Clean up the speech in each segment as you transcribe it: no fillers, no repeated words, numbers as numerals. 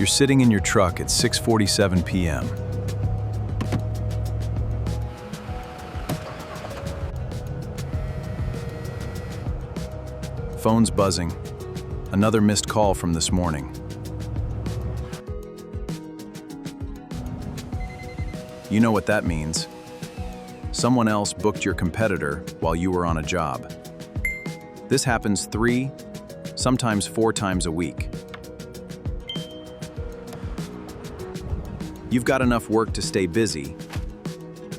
You're sitting in your truck at 6:47 p.m. Phone's buzzing. Another missed call from this morning. You know what that means. Someone else booked your competitor while you were on a job. This happens 3, sometimes 4 times a week. You've got enough work to stay busy,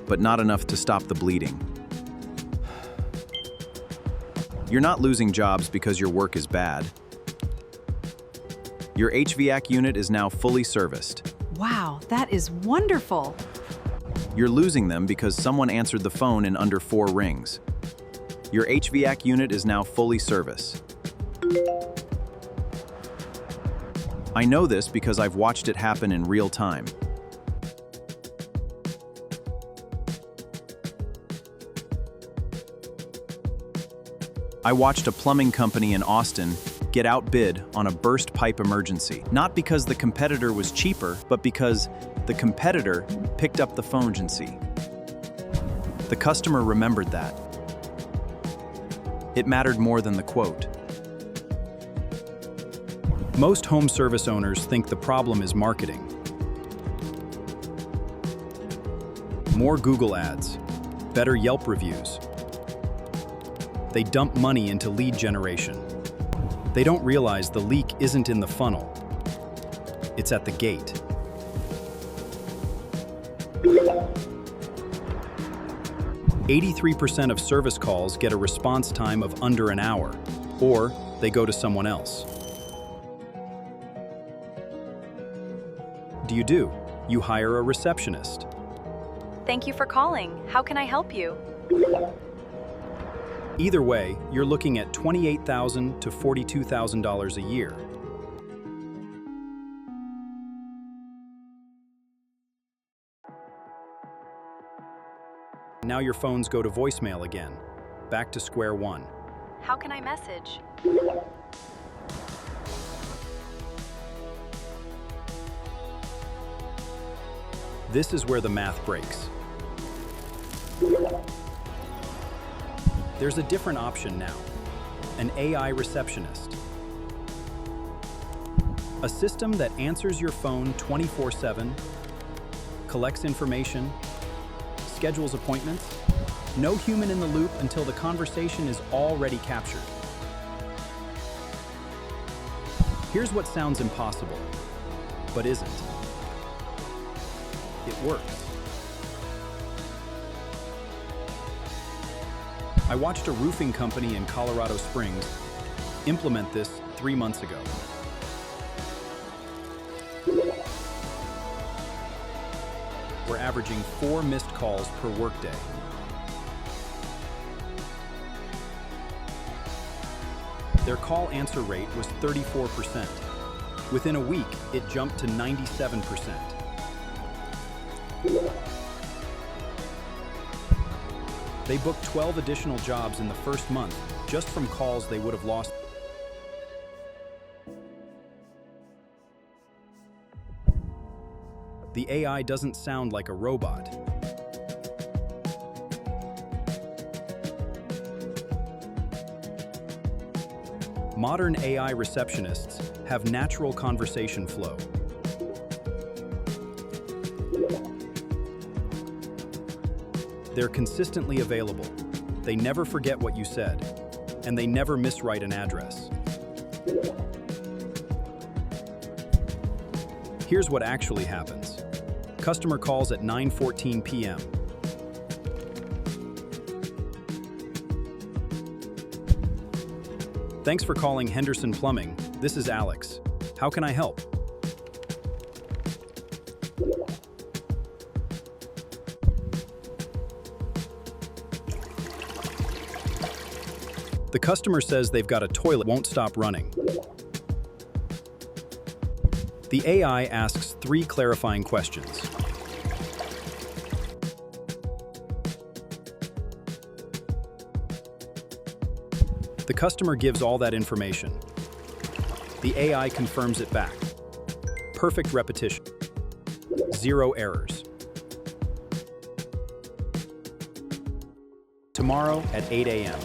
but not enough to stop the bleeding. You're not losing jobs because your work is bad. Your HVAC unit is now fully serviced. Wow, that is wonderful. You're losing them because someone answered the phone in under 4 rings. Your HVAC unit is now fully serviced. I know this because I've watched it happen in real time. I watched a plumbing company in Austin get outbid on a burst pipe emergency, not because the competitor was cheaper, but because the competitor picked up the phone urgency. The customer remembered that. It mattered more than the quote. Most home service owners think the problem is marketing. More Google ads, better Yelp reviews. They dump money into lead generation. They don't realize the leak isn't in the funnel. It's at the gate. "83% of service calls get a response time of under an hour, or they go to someone else." Do? You hire a receptionist. Thank you for calling. How can I help you? Either way, you're looking at $28,000 to $42,000 a year. Now your phones go to voicemail again. Back to square one. How can I message? This is where the math breaks. There's a different option now. An AI receptionist. A system that answers your phone 24/7, collects information, schedules appointments. No human in the loop until the conversation is already captured. Here's what sounds impossible, but isn't. It works. I watched a roofing company in Colorado Springs implement this 3 months ago. We're averaging 4 missed calls per workday. Their call answer rate was 34%. Within a week, it jumped to 97%. They booked 12 additional jobs in the first month, just from calls they would have lost. The AI doesn't sound like a robot. Modern AI receptionists have natural conversation flow. They're consistently available. They never forget what you said, and they never miswrite an address. Here's what actually happens. Customer calls at 9:14 p.m. Thanks for calling Henderson Plumbing. This is Alex. How can I help? The customer says they've got a toilet won't stop running. The AI asks 3 clarifying questions. The customer gives all that information. The AI confirms it back. perfect repetition. 0 errors. Tomorrow at 8 a.m.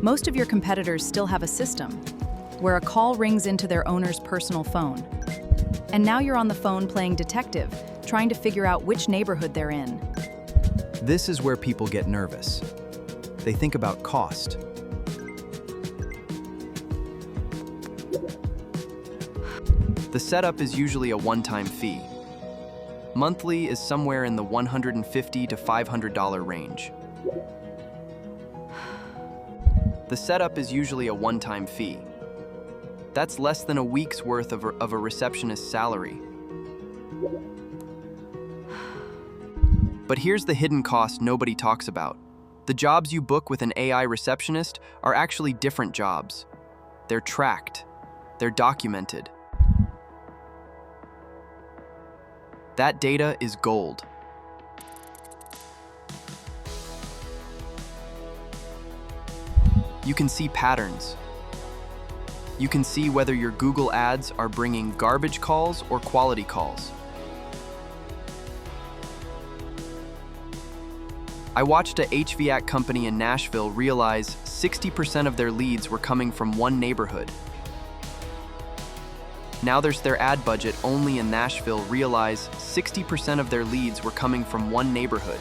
Most of your competitors still have a system where a call rings into their owner's personal phone. And now you're on the phone playing detective, trying to figure out which neighborhood they're in. This is where people get nervous. They think about cost. The setup is usually a one-time fee. Monthly is somewhere in the $150 to $500 range. The setup is usually a one-time fee. That's less than a week's worth of a receptionist's salary. But here's the hidden cost nobody talks about. The jobs you book with an AI receptionist are actually different jobs. They're tracked. They're documented. That data is gold. You can see patterns. You can see whether your Google ads are bringing garbage calls or quality calls. I watched a HVAC company in Nashville realize 60% of their leads were coming from one neighborhood. Now their ad budget only in Nashville realize 60% of their leads were coming from one neighborhood.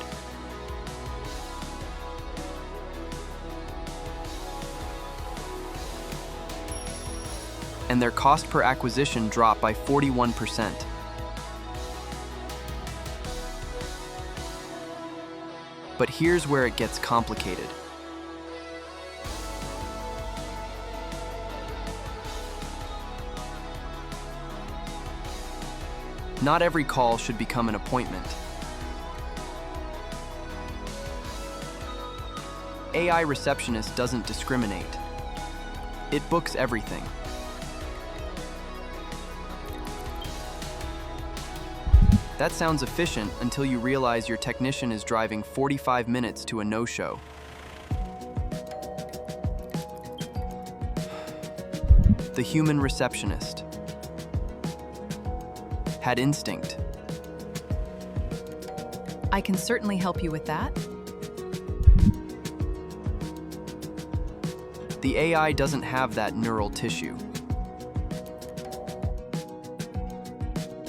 And their cost per acquisition dropped by 41%. But here's where it gets complicated. Not every call should become an appointment. AI Receptionist doesn't discriminate. It books everything. That sounds efficient until you realize your technician is driving 45 minutes to a no-show. The human receptionist had instinct. I can certainly help you with that. The AI doesn't have that neural tissue.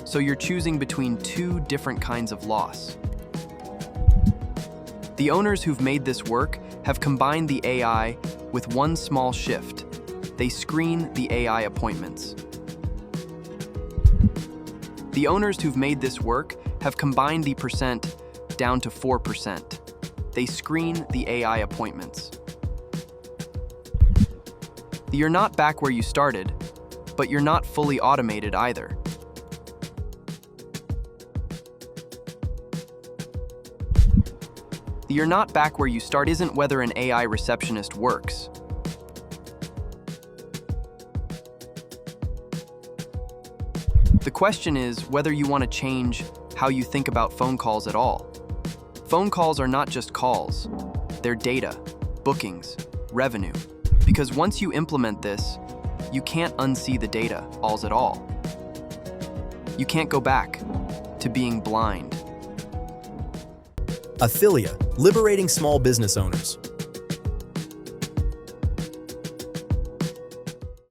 So you're choosing between two different kinds of loss. The owners who've made this work have combined the AI with one small shift. They screen the AI appointments. The owners who've made this work have combined the percent down to 4%. They screen the AI appointments. You're not back where you started, but you're not fully automated either. You're not back where you start isn't whether an AI receptionist works. The question is whether you want to change how you think about phone calls at all. Phone calls are not just calls. They're data, bookings, revenue. Because once you implement this, you can't unsee the data, alls at all. You can't go back to being blind. Aiphilia, liberating small business owners.